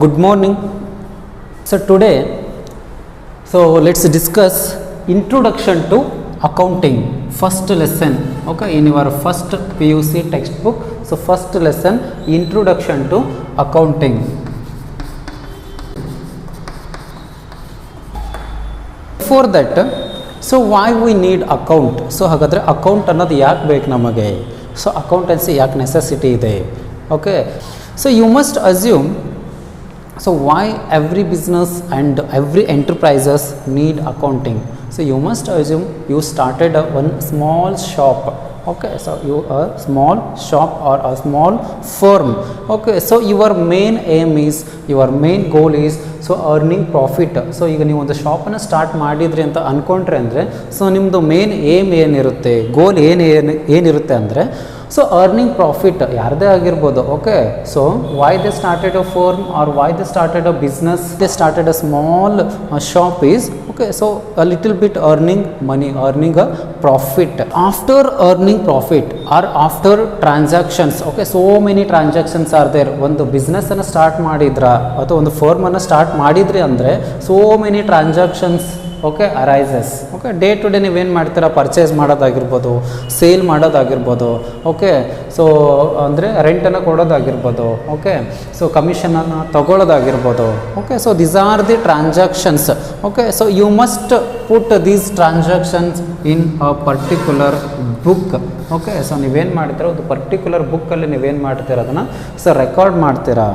Good morning. So today, let's discuss introduction to accounting. First lesson, okay, in your first PUC textbook. So first lesson, introduction to accounting. Before that, so why we need account? So ಹಾಗಾದ್ರೆ account ಅನ್ನೋದು ಯಾಕೆ ಬೇಕು ನಮಗೆ? So accountancy ಯಾಕೆ necessity ಇದೆ? Okay. So you must assume. So why every business and every enterprises need accounting? So you must assume you started one small shop. Okay, so you a small shop or a small firm. Okay, so your main aim is, your main goal is so earning profit. So ಈಗ ನೀವು ಒಂದು ಶಾಪನ್ನು start ಮಾಡಿದ್ರಿ ಅಂತ ಅಂದ್ಕೊಂಡ್ರೆ ಅಂದರೆ so ನಿಮ್ಮದು main aim ಏನಿರುತ್ತೆ, ಗೋಲ್ ಏನಿರುತ್ತೆ ಅಂದರೆ ಸೊ ಅರ್ನಿಂಗ್ ಪ್ರಾಫಿಟ್ ಯಾರದೇ ಆಗಿರ್ಬೋದು. Okay, so why they started a firm or why they started a business, they started a small shop is okay, so a little bit earning money, earning a profit. After earning profit or after transactions, okay, so many transactions are there. ಒಂದು ಬಿಸ್ನೆಸ್ಸನ್ನು start ಮಾಡಿದ್ರ ಅಥವಾ ಒಂದು ಫರ್ಮನ್ನು start ಮಾಡಿದ್ರಿ ಅಂದರೆ so many transactions okay arises. Okay, day to day ನೀವೇನು ಮಾಡ್ತೀರಾ, purchase ಮಾಡೋದಾಗಿರ್ಬೋದು, ಸೇಲ್ ಮಾಡೋದಾಗಿರ್ಬೋದು. ಓಕೆ, ಸೊ ಅಂದರೆ ರೆಂಟನ್ನು ಕೊಡೋದಾಗಿರ್ಬೋದು. ಓಕೆ, ಸೊ ಕಮಿಷನನ್ನು ತಗೊಳ್ಳೋದಾಗಿರ್ಬೋದು. Okay, so these are the transactions. Okay, so you must put these transactions in a particular book. Okay, so ನೀವೇನು ಮಾಡ್ತೀರಾ, ಒಂದು ಪರ್ಟಿಕ್ಯುಲರ್ ಬುಕ್ಕಲ್ಲಿ ನೀವೇನು ಮಾಡ್ತೀರಾ ಅದನ್ನು ಸೊ ರೆಕಾರ್ಡ್ ಮಾಡ್ತೀರಾ.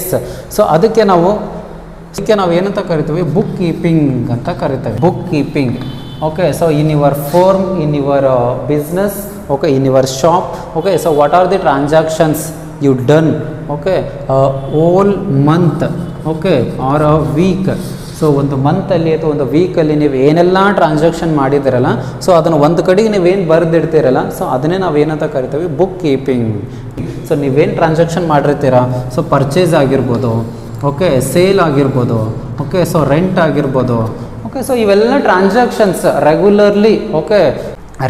ಎಸ್, ಸೊ ಅದಕ್ಕೆ ನಾವು ಏನಂತ ಕರಿತೀವಿ, ಬುಕ್ ಕೀಪಿಂಗ್ ಅಂತ ಕರಿತೀವಿ. Book keeping. Okay, so in your firm, in your business, okay, in your shop. Okay, so what are the transactions you done, okay, whole month, okay, or a week. So ಒಂದು ಮಂತಲ್ಲಿ ಅಥವಾ ಒಂದು ವೀಕಲ್ಲಿ ನೀವು ಏನೆಲ್ಲ transaction ಮಾಡಿದ್ದೀರಲ್ಲ, so ಅದನ್ನು ಒಂದು ಕಡೆಗೆ ನೀವೇನು ಬರೆದಿಡ್ತೀರಲ್ಲ, ಸೊ ಅದನ್ನೇ ನಾವೇನಂತ ಕರಿತೀವಿ, ಬುಕ್ ಕೀಪಿಂಗ್. ಸೊ ನೀವೇನು ಟ್ರಾನ್ಸಾಕ್ಷನ್ ಮಾಡಿರ್ತೀರ, ಸೊ ಪರ್ಚೇಸ್ ಆಗಿರ್ಬೋದು, ಓಕೆ, ಸೇಲ್ ಆಗಿರ್ಬೋದು, ಓಕೆ, ಸೊ ರೆಂಟ್ ಆಗಿರ್ಬೋದು. ಓಕೆ, ಸೊ ಇವೆಲ್ಲ ಟ್ರಾನ್ಸಾಕ್ಷನ್ಸ್ ರೆಗ್ಯುಲರ್ಲಿ, ಓಕೆ,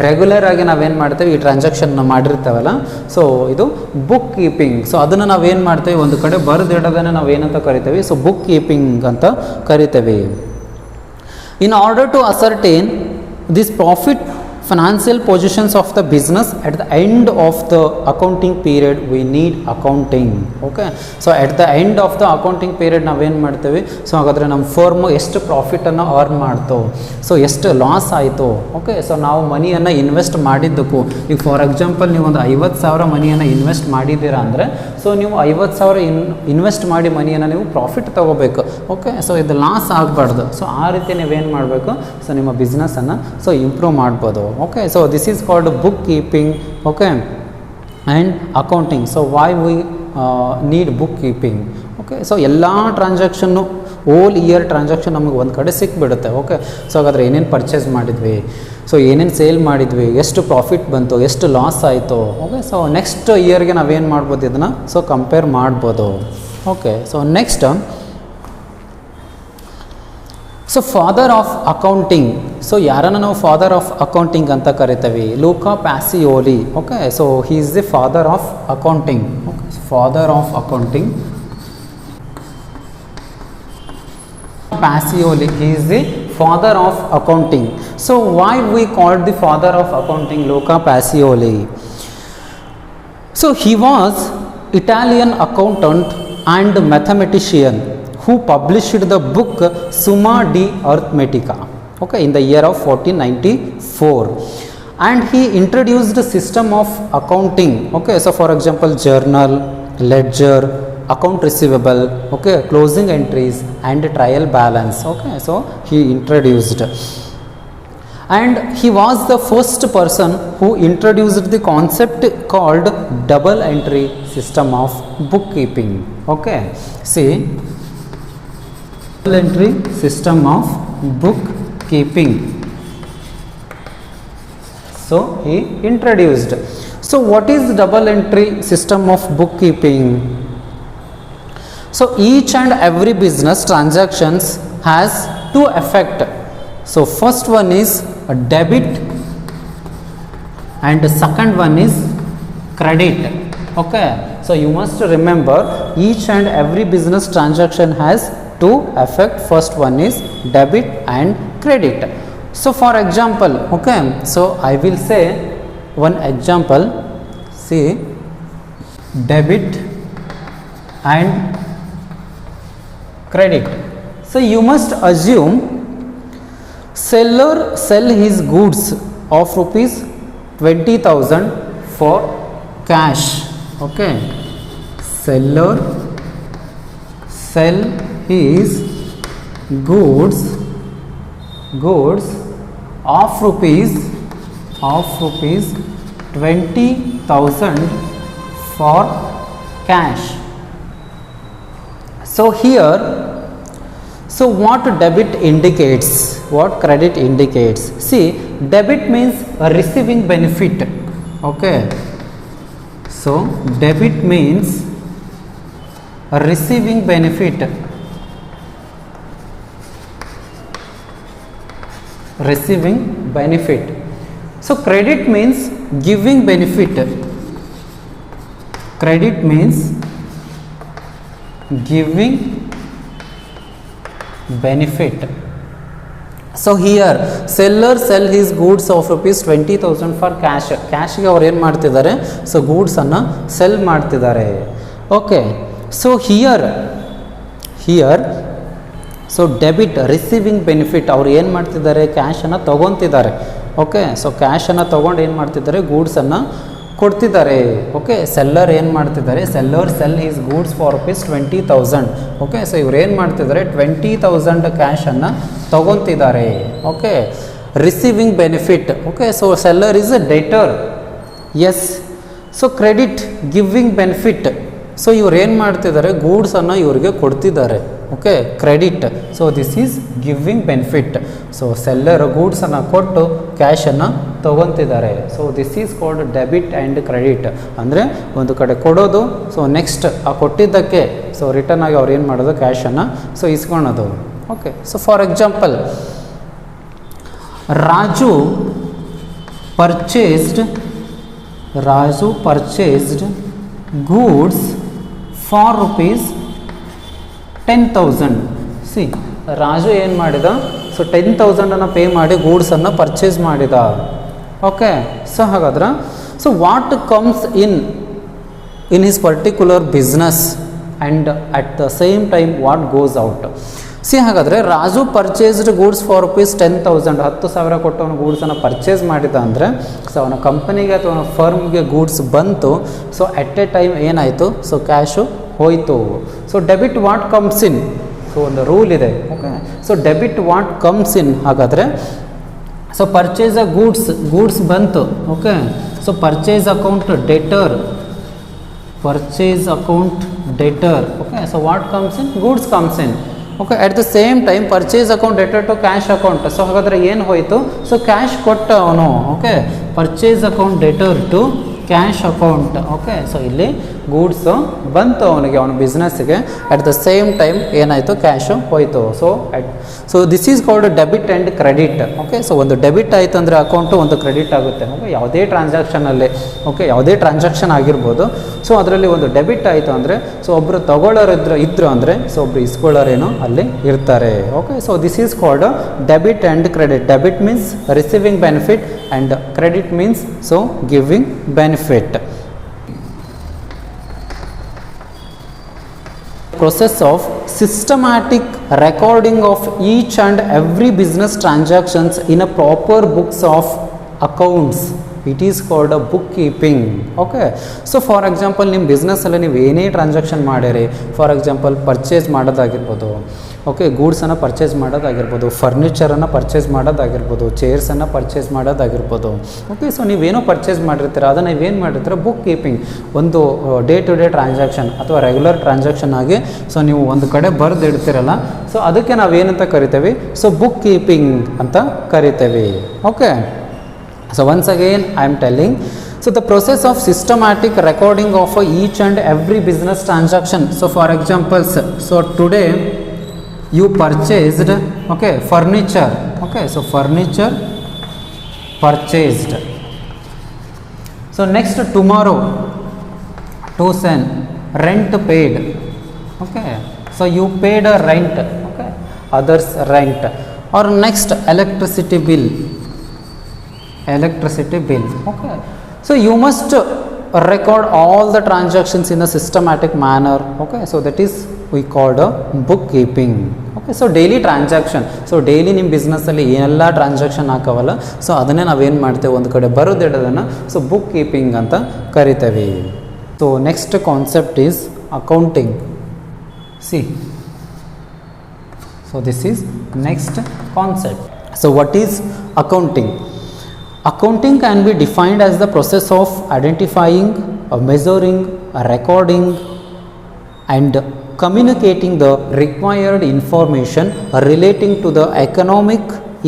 ರೆಗ್ಯುಲರ್ ಆಗಿ ನಾವೇನು ಮಾಡ್ತೇವೆ, ಈ ಟ್ರಾನ್ಸಾಕ್ಷನ್ನ ಮಾಡಿರ್ತೇವಲ್ಲ, ಸೊ ಇದು ಬುಕ್ ಕೀಪಿಂಗ್. ಸೊ ಅದನ್ನು ನಾವೇನು ಮಾಡ್ತೇವೆ, ಒಂದು ಕಡೆ ಬರೆದಿಡೋದನ್ನು ನಾವೇನಂತ ಕರಿತೇವೆ, ಸೊ ಬುಕ್ ಕೀಪಿಂಗ್ ಅಂತ ಕರಿತೇವೆ. In order to ascertain this profit financial positions of the business at the end of the accounting period, we need accounting. Okay, so at the end of the accounting period ನಾವೇನು ಮಾಡ್ತೇವೆ, so ಹಾಗಾದರೆ ನಮ್ಮ firm ಎಷ್ಟು ಪ್ರಾಫಿಟನ್ನು earn ಮಾಡ್ತು, so ಎಷ್ಟು loss ಆಯಿತು. Okay, so ನಾವು ಮನಿಯನ್ನು invest ಮಾಡಿದ್ದಕ್ಕೂ, ಈಗ ಫಾರ್ ಎಕ್ಸಾಂಪಲ್ ನೀವು ಒಂದು 50,000 ಮನಿಯನ್ನು ಇನ್ವೆಸ್ಟ್ ಮಾಡಿದ್ದೀರಾ ಅಂದರೆ ಸೊ ನೀವು 50,000 ಇನ್ವೆಸ್ಟ್ ಮಾಡಿ ಮನಿಯನ್ನು ನೀವು ಪ್ರಾಫಿಟ್ ತೊಗೋಬೇಕು. ಓಕೆ, ಸೊ ಇದು ಲಾಸ್ ಆಗಬಾರ್ದು. ಸೊ ಆ ರೀತಿ ನೀವೇನು ಮಾಡಬೇಕು, ಸೊ ನಿಮ್ಮ ಬಿಸ್ನೆಸ್ಸನ್ನು ಸೊ ಇಂಪ್ರೂವ್ ಮಾಡ್ಬೋದು. Okay, so this is called bookkeeping, okay, and accounting. So why we need bookkeeping? Okay, so ಎಲ್ಲ ಟ್ರಾನ್ಸಾಕ್ಷನ್ನು ಓಲ್ ಇಯರ್ ಟ್ರಾನ್ಸಾಕ್ಷನ್ ನಮಗೆ ಒಂದು ಕಡೆ ಸಿಕ್ಬಿಡುತ್ತೆ. ಓಕೆ, ಸೊ ಹಾಗಾದರೆ ಏನೇನು ಪರ್ಚೇಸ್ ಮಾಡಿದ್ವಿ, ಸೊ ಏನೇನು ಸೇಲ್ ಮಾಡಿದ್ವಿ, ಎಷ್ಟು ಪ್ರಾಫಿಟ್ ಬಂತು, ಎಷ್ಟು ಲಾಸ್ ಆಯಿತು. ಓಕೆ, ಸೊ ನೆಕ್ಸ್ಟ್ ಇಯರ್ಗೆ ನಾವೇನು ಮಾಡ್ಬೋದು, ಇದನ್ನು ಸೊ ಕಂಪೇರ್ ಮಾಡ್ಬೋದು. Okay, so next, so father of accounting. So ಯಾರನ್ನು ನಾವು ಫಾದರ್ ಆಫ್ ಅಕೌಂಟಿಂಗ್ ಅಂತ ಕರಿತೀವಿ, Luca Pacioli. Okay, so he is the father of accounting. Okay, father of accounting, Pacioli, he is the father of accounting. So why we called the father of accounting Luca Pacioli? So he was Italian accountant and mathematician who published the book Summa di Arithmetica, okay, in the year of 1494, and he introduced the system of accounting. Okay, so for example, journal, ledger, account receivable, okay, closing entries and trial balance. Okay, so he introduced, and he was the first person who introduced the concept called double entry system of bookkeeping. Okay, see, double entry system of bookkeeping. So he introduced. So what is double entry system of bookkeeping? So each and every business transactions has two effect. So first one is a debit and the second one is credit. Okay, So you must remember each and every business transaction has two effect. First one is debit and credit. So for example, okay, so I will say one example. See, debit and credit. So you must assume seller sell his goods of rupees 20,000 for cash. Okay, seller sell his goods of rupees 20,000 for cash. So here, so what debit indicates, what credit indicates? See, debit means receiving benefit. Okay, so debit means receiving benefit. Receiving benefit. So credit means giving benefit. Credit means giving benefit. So here seller sell his goods of rupees 20,000 for cash. Cash ಗೆ ಅವರು ಏನು ಮಾಡ್ತಿದ್ದಾರೆ? So goods ಅನ್ನು cell ಮಾಡ್ತಿದ್ದಾರೆ. Okay, so here so debit receiving benefit, ಅವ್ರು ಏನು ಮಾಡ್ತಿದ್ದಾರೆ? ಕ್ಯಾಶನ್ನು ತೊಗೊತಿದ್ದಾರೆ. ಓಕೆ, ಸೊ ಕ್ಯಾಶನ್ನು ತೊಗೊಂಡು ಏನು ಮಾಡ್ತಿದ್ದಾರೆ? ಗೂಡ್ಸನ್ನು ಕೊಡ್ತಿದ್ದಾರೆ. ಓಕೆ, ಸೆಲ್ಲರ್ ಏನು ಮಾಡ್ತಿದ್ದಾರೆ? Seller sell his goods for rupees 20,000. Okay, so ಇವ್ರು ಏನು ಮಾಡ್ತಿದ್ದಾರೆ? 20,000 ಕ್ಯಾಶನ್ನು ತೊಗೊತಿದ್ದಾರೆ. Okay, receiving benefit. Okay, so seller is a debtor. Yes, so credit giving benefit. So ಇವ್ರು ಏನು ಮಾಡ್ತಿದ್ದಾರೆ? ಗೂಡ್ಸನ್ನು ಇವ್ರಿಗೆ ಕೊಡ್ತಿದ್ದಾರೆ. Okay, credit. So this is giving benefit. So seller ಗೂಡ್ಸನ್ನು ಕೊಟ್ಟು ಕ್ಯಾಶನ್ನು ತೊಗೊತಿದ್ದಾರೆ. So this is called debit and credit. ಅಂದರೆ ಒಂದು ಕಡೆ ಕೊಡೋದು, ಸೊ ನೆಕ್ಸ್ಟ್ ಆ ಕೊಟ್ಟಿದ್ದಕ್ಕೆ ಸೊ ರಿಟರ್ನ್ ಆಗಿ ಅವ್ರು ಏನು ಮಾಡೋದು? ಕ್ಯಾಶನ್ನು ಸೊ ಇಸ್ಕೊಳೋದು. Okay, so for example, Raju purchased goods for rupees 10,000. See, Raju ಏನು ಮಾಡಿದ? ಸೊ 10,000 ಪೇ ಮಾಡಿ ಗೂಡ್ಸನ್ನು ಪರ್ಚೇಸ್ ಮಾಡಿದ. ಓಕೆ, ಸೊ ಹಾಗಾದ್ರೆ so what comes in his particular business and at the same time what goes out. See, ಹಾಗಾದರೆ Raju purchased goods for rupees 10,000, 10,000 ಕೊಟ್ಟು ಅವನು ಗೂಡ್ಸನ್ನು purchase ಮಾಡಿದ ಅಂದರೆ ಸೊ ಅವನ ಕಂಪನಿಗೆ ಅಥವಾ ಅವನ ಫರ್ಮ್ಗೆ ಗೂಡ್ಸ್ ಬಂತು. ಸೊ ಎಟ್ ಎ ಟೈಮ್ ಏನಾಯಿತು? ಸೊ ಕ್ಯಾಶು ಹೋಯಿತು. So debit what comes in. So ಒಂದು ರೂಲ್ ಇದೆ. Okay, so debit what comes in. ಹಾಗಾದರೆ ಸೊ ಪರ್ಚೇಸ್ ಅ ಗೂಡ್ಸ್ ಬಂತು. Okay, so purchase account debtor. Okay, so what comes in? Goods comes in. Okay, at the same time purchase account debtor to cash account. So ಹಾಗಾದರೆ ಏನು ಹೋಯಿತು? So cash ಕೊಟ್ಟ ಅವನು. Okay, purchase account debtor to cash account. Okay, so ಇಲ್ಲಿ goods ಬಂತು ಅವನಿಗೆ, ಅವನ ಬಿಸ್ನೆಸ್ಗೆ. ಅಟ್ ದ ಸೇಮ್ ಟೈಮ್ ಏನಾಯಿತು? ಕ್ಯಾಶು ಹೋಯಿತು. So this is called debit and credit. Okay, so ಒಂದು ಡೆಬಿಟ್ ಆಯಿತು ಅಂದರೆ ಅಕೌಂಟು, ಒಂದು ಕ್ರೆಡಿಟ್ ಆಗುತ್ತೆ. ಓಕೆ, ಯಾವುದೇ ಟ್ರಾನ್ಸಾಕ್ಷನಲ್ಲಿ, ಓಕೆ, ಯಾವುದೇ ಟ್ರಾನ್ಸಾಕ್ಷನ್ ಆಗಿರ್ಬೋದು. ಸೊ ಅದರಲ್ಲಿ ಒಂದು ಡೆಬಿಟ್ ಆಯಿತು ಅಂದರೆ ಸೊ ಒಬ್ಬರು ತಗೊಳ್ಳೋರು ಇದ್ರು ಅಂದರೆ ಸೊ ಒಬ್ಬರು ಇಸ್ಕೊಳ್ಳೋರೇನೋ ಅಲ್ಲಿ ಇರ್ತಾರೆ. Okay, so this is called debit and credit. Debit means receiving benefit and credit means so giving benefit. Process of systematic recording of each and every business transactions in a proper books of accounts. It is called a bookkeeping. Okay, so for example ನಿಮ್ಮ ಬಿಸ್ನೆಸ್ಸಲ್ಲಿ ನೀವು ಏನೇ transaction ಮಾಡಿರಿ, for example purchase ಮಾಡೋದಾಗಿರ್ಬೋದು. Okay, ಗೂಡ್ಸನ್ನು purchase ಮಾಡೋದಾಗಿರ್ಬೋದು, ಫರ್ನಿಚರನ್ನು purchase ಮಾಡೋದಾಗಿರ್ಬೋದು, ಚೇರ್ಸನ್ನು ಪರ್ಚೇಸ್ ಮಾಡೋದಾಗಿರ್ಬೋದು. ಓಕೆ, ಸೊ ನೀವೇನೋ ಪರ್ಚೇಸ್ ಮಾಡಿರ್ತೀರ, ಅದನ್ನು ನೀವೇನು ಮಾಡಿರ್ತೀರ? Bookkeeping. ಒಂದು ಡೇ ಟು ಡೇ ಟ್ರಾನ್ಸಾಕ್ಷನ್ ಅಥವಾ ರೆಗ್ಯುಲರ್ ಟ್ರಾನ್ಸಾಕ್ಷನ್ ಆಗಿ ಸೊ ನೀವು ಒಂದು ಕಡೆ ಬರೆದು ಇಡ್ತೀರಲ್ಲ, ಸೊ ಅದಕ್ಕೆ ನಾವೇನಂತ ಕರಿತೇವೆ? ಸೊ ಬುಕ್ ಕೀಪಿಂಗ್ ಅಂತ ಕರಿತೇವೆ. Okay, so once again I am telling, so the process of systematic recording of each and every business transaction. So for examples, so today you purchased, okay, furniture. Okay, so furniture purchased. So next, tomorrow to send rent paid. Okay, so you paid a rent, okay, others rent. Or next, electricity bill, okay. So you must record all the transactions in a systematic manner, okay. So that is we called a bookkeeping, okay. So daily transaction, so daily ನಿಮ್ಮ ಬಿಸ್ನೆಸ್ಸಲ್ಲಿ ಏನೆಲ್ಲ transaction ಹಾಕವಲ್ಲ, so ಅದನ್ನೇ ನಾವೇನು ಮಾಡ್ತೇವೆ ಒಂದು ಕಡೆ ಬರೋದಿಡೋದನ್ನು so book keeping ಅಂತ ಕರಿತೇವೆ. So next concept is accounting. C, so this is next concept. So what is accounting? Accounting can be defined as the process of identifying, measuring, recording and communicating the required information relating to the economic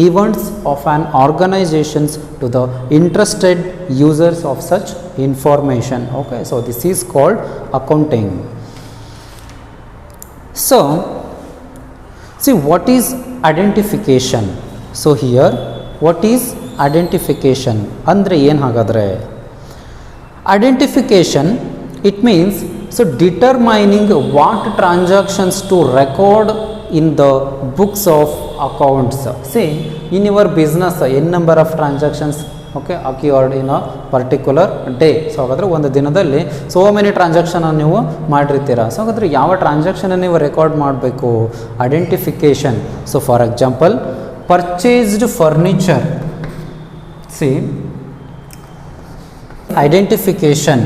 events of an organization to the interested users of such information. Okay, so this is called accounting. So see, what is identification? So here, what is identification? Andre ಏನು ಹಾಗಾದರೆ identification, it means so determining what transactions to record in the books of accounts. See, in your business n number of transactions, okay, occurred in a particular day. So ಹಾಗಾದರೆ ಒಂದು ದಿನದಲ್ಲಿ so many transaction ನೀವು ಮಾಡಿರ್ತೀರಾ. So ಹಾಗಾದರೆ ಯಾವ transaction ನೀವು record ಮಾಡಬೇಕು? Identification. So for example, purchased furniture. C, identification,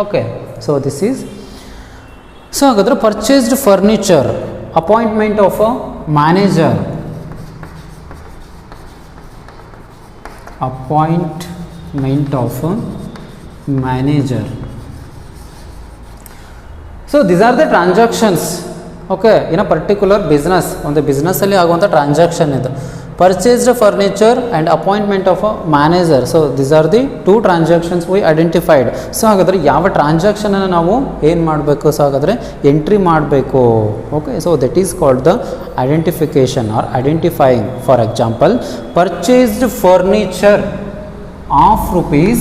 okay. So this is, so ಹಾಗಾದರೆ purchased furniture, appointment of a manager, so these are the transactions, okay, in a particular business. ಒಂದು business ಅಲ್ಲಿ ಆಗುವಂಥ transaction ಇದು, purchased furniture and appointment of a manager. So these are the two transactions we identified. So ಹಾಗಾದರೆ ಯಾವ ಟ್ರಾನ್ಸಾಕ್ಷನನ್ನು ನಾವು ಏನು ಮಾಡಬೇಕು? ಸೊ ಹಾಗಾದರೆ ಎಂಟ್ರಿ ಮಾಡಬೇಕು, okay. So that is called the identification or identifying. For example, purchased furniture of rupees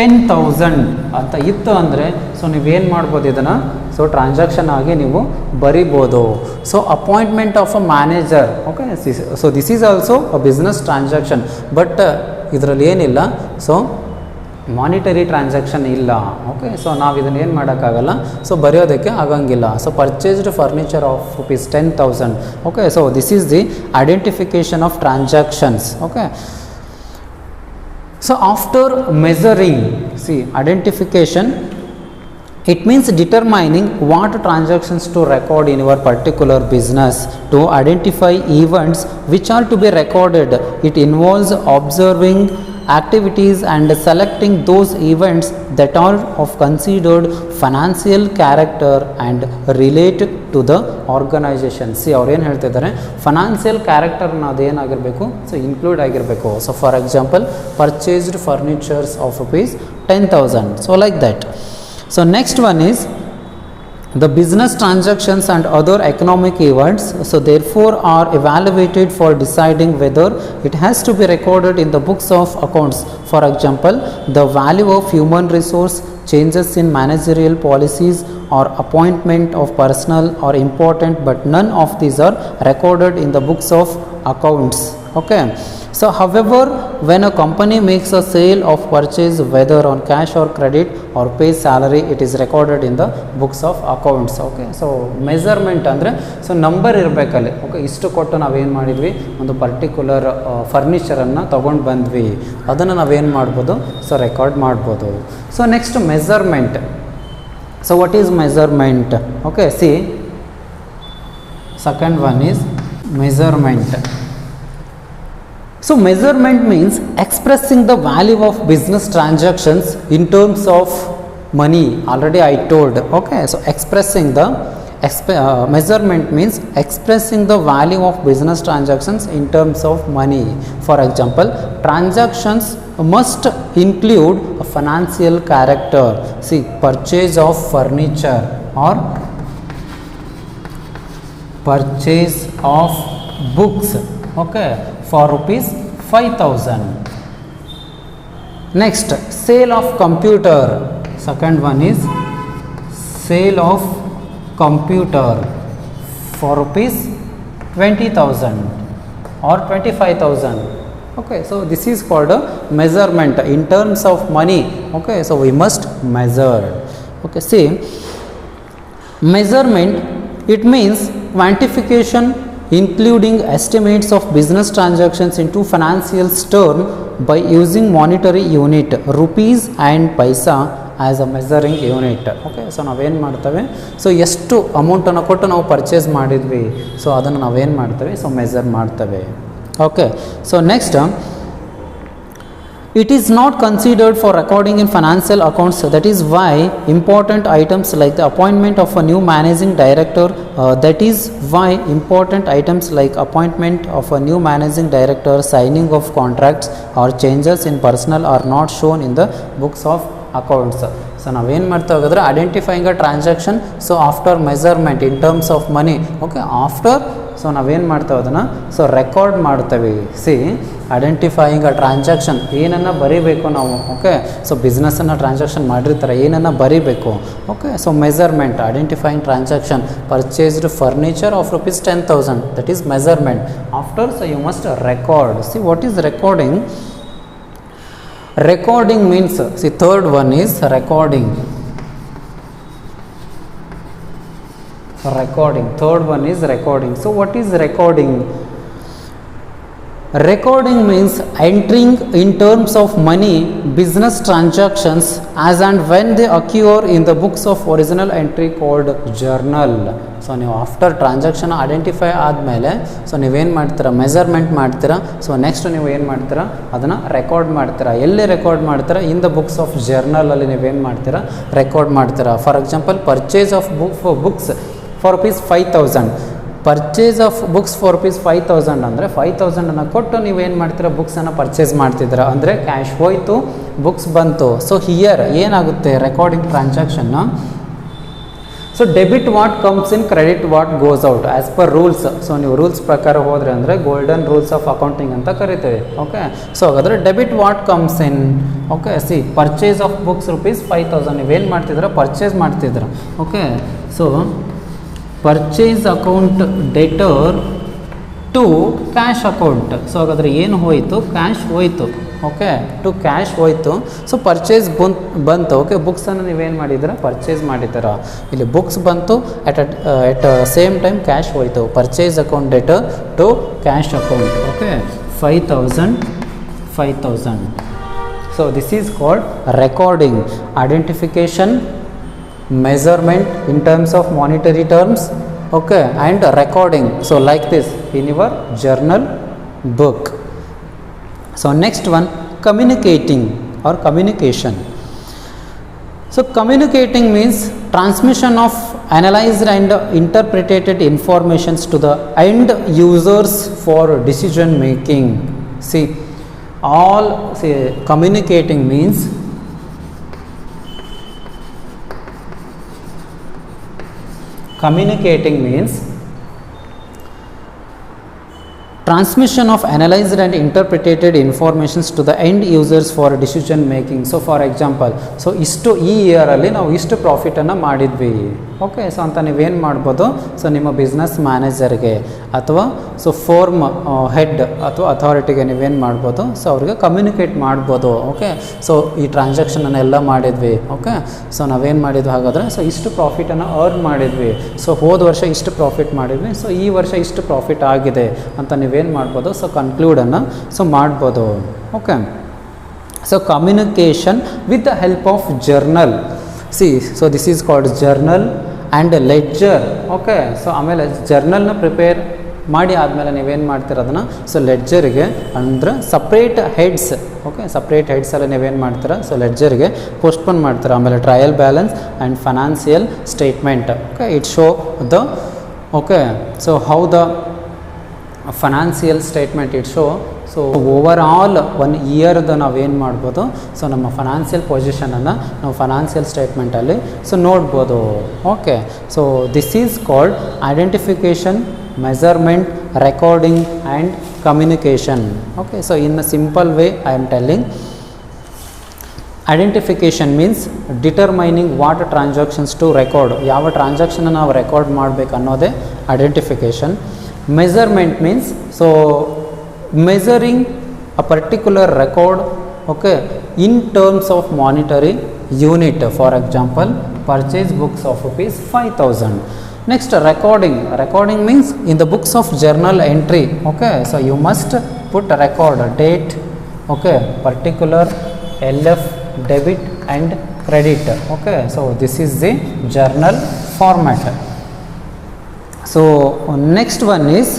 10,000 ಅಂತ ಇತ್ತು ಅಂದರೆ, ಸೊ ನೀವೇನು ಮಾಡ್ಬೋದು ಇದನ್ನು? ಸೊ ಟ್ರಾನ್ಸಾಕ್ಷನ್ ಆಗಿ ನೀವು ಬರಿಬೋದು. So appointment of a manager, okay. So this is also a business transaction, but ಇದರಲ್ಲಿ ಏನಿಲ್ಲ, ಸೊ ಮಾನಿಟರಿ ಟ್ರಾನ್ಸಾಕ್ಷನ್ ಇಲ್ಲ, ಓಕೆ. ಸೊ ನಾವು ಇದನ್ನು ಏನು ಮಾಡೋಕ್ಕಾಗಲ್ಲ, ಸೊ ಬರೆಯೋದಕ್ಕೆ ಆಗಂಗಿಲ್ಲ. So purchased furniture of rupees 10,000, okay. So this is the identification of transactions, okay. So after measuring, see, identification, it means determining what transactions to record in your particular business. To identify events which are to be recorded, it involves observing activities and selecting those events that are of considered financial character and relate to the organization. See, ಅವ್ರು ಏನು ಹೇಳ್ತಿದ್ದಾರೆ? Financial ಕ್ಯಾರೆಕ್ಟರ್ನ ಅದೇನಾಗಿರಬೇಕು? So include ಆಗಿರಬೇಕು. So for example, purchased furnitures of rupees 10,000. So like that. So next one is the business transactions and other economic events, so therefore are evaluated for deciding whether it has to be recorded in the books of accounts. For example, the value of human resource, changes in managerial policies or appointment of personnel are important, but none of these are recorded in the books of accounts, okay. So however, when a company makes a sale of purchase, whether on cash or credit or pays salary, it is recorded in the books of accounts, okay. So measurement ಅಂದರೆ so number ಇರಬೇಕಲ್ಲಿ, okay. ಇಷ್ಟು ಕೊಟ್ಟು ನಾವೇನು ಮಾಡಿದ್ವಿ? ಒಂದು particular ಫರ್ನಿಚರನ್ನು ತೊಗೊಂಡು ಬಂದ್ವಿ, ಅದನ್ನು ನಾವೇನು ಮಾಡ್ಬೋದು? ಸೊ ರೆಕಾರ್ಡ್ ಮಾಡ್ಬೋದು. So next measurement. So what is measurement? Okay, C, second one is measurement. So measurement means expressing the value of business transactions in terms of money. Already I told, okay. So expressing the measurement means expressing the value of business transactions in terms of money. For example, transactions must include a financial character. See, purchase of furniture or purchase of books, okay, for rupees 5,000. Next, sale of computer. Second one is sale of computer for rupees 20,000 or 25,000. Okay, so this is called a measurement in terms of money. Okay, so we must measure. Okay, see, measurement, it means quantification including estimates of business transactions into financial term by using monetary unit rupees and paisa as a measuring unit. Okay, so ನಾವೇನು ಮಾಡ್ತೇವೆ, so ಎಷ್ಟು ಅಮೌಂಟನ್ನು ಕೊಟ್ಟು ನಾವು purchase ಮಾಡಿದ್ವಿ, so ಅದನ್ನು ನಾವೇನು ಮಾಡ್ತೇವೆ, ಸೊ ಮೆಜರ್ ಮಾಡ್ತೇವೆ. Okay, so next, it is not considered for recording in financial accounts. That is why important items like the appointment of a new managing director, signing of contracts or changes in personnel are not shown in the books of accounts. So ನಾವೇನು ಮಾಡ್ತಾ ಹೋಗಿದ್ರೆ identifying a transaction, so after measurement in terms of money. Okay, after so ನಾವೇನು ಮಾಡ್ತೇವೆ ಅದನ್ನು so record ಮಾಡ್ತೇವೆ. C, identifying ಅ transaction ಏನನ್ನು ಬರೀಬೇಕು ನಾವು. ಓಕೆ, ಸೊ ಬಿಸ್ನೆಸ್ಸನ್ನು ಟ್ರಾನ್ಸಾಕ್ಷನ್ ಮಾಡಿರ್ತಾರೆ, ಏನನ್ನು ಬರೀಬೇಕು. Okay, so measurement, identifying transaction purchased furniture of rupees 10,000, that is measurement. After so you must record. See, what is recording? Recording means, see, third one is recording. Third one is recording. So what is recording? Recording means entering in terms of money business transactions as and when they occur in the books of original entry called journal. So ನೀವು after transaction identify ಆದಮೇಲೆ so ನೀವೇನು ಮಾಡ್ತೀರಾ, measurement ಮಾಡ್ತೀರಾ. So next ನೀವು ಏನು ಮಾಡ್ತೀರಾ, ಅದನ್ನು record ಮಾಡ್ತೀರಾ. ಎಲ್ಲಿ ರೆಕಾರ್ಡ್ ಮಾಡ್ತೀರಾ? ಇನ್ ದ ಬುಕ್ಸ್ ಆಫ್ ಜರ್ನಲಲ್ಲಿ ನೀವೇನು ಮಾಡ್ತೀರಾ, ರೆಕಾರ್ಡ್ ಮಾಡ್ತೀರಾ. For example, purchase of books for ₹5,000. Purchase of books for ₹5,000 ಅಂದರೆ 5,000 ಕೊಟ್ಟು ನೀವೇನು ಮಾಡ್ತೀರಾ, ಬುಕ್ಸನ್ನು ಪರ್ಚೇಸ್ ಮಾಡ್ತಿದ್ದೀರಾ. ಅಂದರೆ ಕ್ಯಾಶ್ ಹೋಯಿತು, ಬುಕ್ಸ್ ಬಂತು. ಸೊ ಹಿಯರ್ ಏನಾಗುತ್ತೆ, ರೆಕಾರ್ಡಿಂಗ್ ಟ್ರಾನ್ಸಾಕ್ಷನ್ನ. So debit what comes in, credit what goes out as per rules. So ನೀವು ರೂಲ್ಸ್ ಪ್ರಕಾರ ಹೋದರೆ ಅಂದರೆ ಗೋಲ್ಡನ್ ರೂಲ್ಸ್ ಆಫ್ ಅಕೌಂಟಿಂಗ್ ಅಂತ ಕರಿತೇವೆ. ಓಕೆ, ಸೊ ಹಾಗಾದರೆ debit what comes in. Okay, see, purchase of books ₹5,000 ನೀವೇನು ಮಾಡ್ತಿದ್ದೀರಾ, ಪರ್ಚೇಸ್ ಮಾಡ್ತಿದ್ದೀರಾ. Okay, so purchase account debtor to cash account. So ಹಾಗಾದರೆ ಏನು ಹೋಯಿತು, ಕ್ಯಾಶ್ ಹೋಯಿತು. ಓಕೆ, ಟು ಕ್ಯಾಶ್ ಹೋಯಿತು. ಸೊ ಪರ್ಚೇಸ್ ಬಂತು. ಓಕೆ, ಬುಕ್ಸನ್ನು ನೀವೇನು ಮಾಡಿದ್ದೀರಾ, ಪರ್ಚೇಸ್ ಮಾಡಿದ್ದೀರಾ. ಇಲ್ಲಿ ಬುಕ್ಸ್ ಬಂತು, ಎಟ್ ಸೇಮ್ ಟೈಮ್ ಕ್ಯಾಶ್ ಹೋಯಿತು. Purchase account debtor to cash account. Okay, 5,000. So this is called recording. Identification, measurement in terms of monetary terms, okay, and recording. So like this in your journal book. So next one, communicating or communication. So communicating means transmission of analyzed and interpreted informations to the end users for decision making. See, communicating means transmission of analyzed and interpreted informations to the end users for decision making. So for example, so ಇಷ್ಟು ಈ ಇಯರಲ್ಲಿ ನಾವು ಇಷ್ಟು ಪ್ರಾಫಿಟನ್ನು ಮಾಡಿದ್ವಿ. Okay, so ಅಂತ ನೀವೇನು ಮಾಡ್ಬೋದು, so ನಿಮ್ಮ business ಮ್ಯಾನೇಜರ್ಗೆ ಅಥವಾ ಸೊ ಫೋರ್ಮ್ ಹೆಡ್ ಅಥವಾ ಅಥಾರಿಟಿಗೆ ನೀವೇನು ಮಾಡ್ಬೋದು, ಸೊ ಅವ್ರಿಗೆ ಕಮ್ಯುನಿಕೇಟ್ ಮಾಡ್ಬೋದು. ಓಕೆ, ಸೊ ಈ ಟ್ರಾನ್ಸಾಕ್ಷನನ್ನೆಲ್ಲ ಮಾಡಿದ್ವಿ. ಓಕೆ, ಸೊ ನಾವೇನು ಮಾಡಿದ್ವಿ, ಹಾಗಾದರೆ ಸೊ ಇಷ್ಟು ಪ್ರಾಫಿಟನ್ನು ಅರ್ನ್ ಮಾಡಿದ್ವಿ. ಸೊ ಹೋದ ವರ್ಷ ಇಷ್ಟು ಪ್ರಾಫಿಟ್ ಮಾಡಿದ್ವಿ, ಸೊ ಈ ವರ್ಷ ಇಷ್ಟು ಪ್ರಾಫಿಟ್ ಆಗಿದೆ ಅಂತ ನೀವೇನು ಮಾಡ್ಬೋದು, ಸೊ ಕನ್ಕ್ಲೂಡನ್ನು ಸೊ ಮಾಡ್ಬೋದು. Okay, so communication with the help of journal. So this is called journal and ledger. Okay, so ಆಮೇಲೆ ಜರ್ನಲ್ನ ಪ್ರಿಪೇರ್ ಮಾಡಿ ಆದಮೇಲೆ ನೀವೇನು ಮಾಡ್ತೀರ ಅದನ್ನು ಸೊ ಲೆಡ್ಜರಿಗೆ ಅಂದರೆ ಸಪ್ರೇಟ್ ಹೆಡ್ಸ್. ಓಕೆ, ಸಪ್ರೇಟ್ ಹೆಡ್ಸಲ್ಲಿ ನೀವೇನು ಮಾಡ್ತೀರಾ, ಸೊ ಲೆಡ್ಜರ್ಗೆ ಪೋಸ್ಟ್ಪೋನ್ ಮಾಡ್ತೀರಾ. ಆಮೇಲೆ trial balance and financial statement. Okay, it show the okay, so how the financial statement it show. So over all 1 ಇಯರ್ದು ನಾವೇನು ಮಾಡ್ಬೋದು, ಸೊ ನಮ್ಮ ಫೈನಾನ್ಷಿಯಲ್ ಪೊಸಿಷನನ್ನು ನಾವು ಫೈನಾನ್ಷಿಯಲ್ ಸ್ಟೇಟ್ಮೆಂಟಲ್ಲಿ ಸೊ ನೋಡ್ಬೋದು. Okay, so this is called identification, measurement, recording and communication. Okay, so in a simple way I am telling, identification means determining what transactions to record, ಯಾವ transaction ನಾವು record ಮಾಡಬೇಕು ಅನ್ನೋದೇ identification. Measurement means so measuring a particular record, okay, in terms of monetary unit. For example, purchase books of rupees 5000. Next, recording means in the books of journal entry, okay, so you must put a record, date, okay, particular, LF, debit and credit, okay, so this is the journal format. So next one is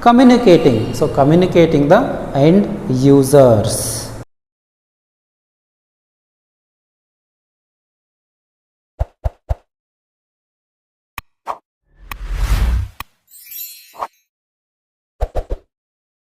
communicating, so communicating the end users.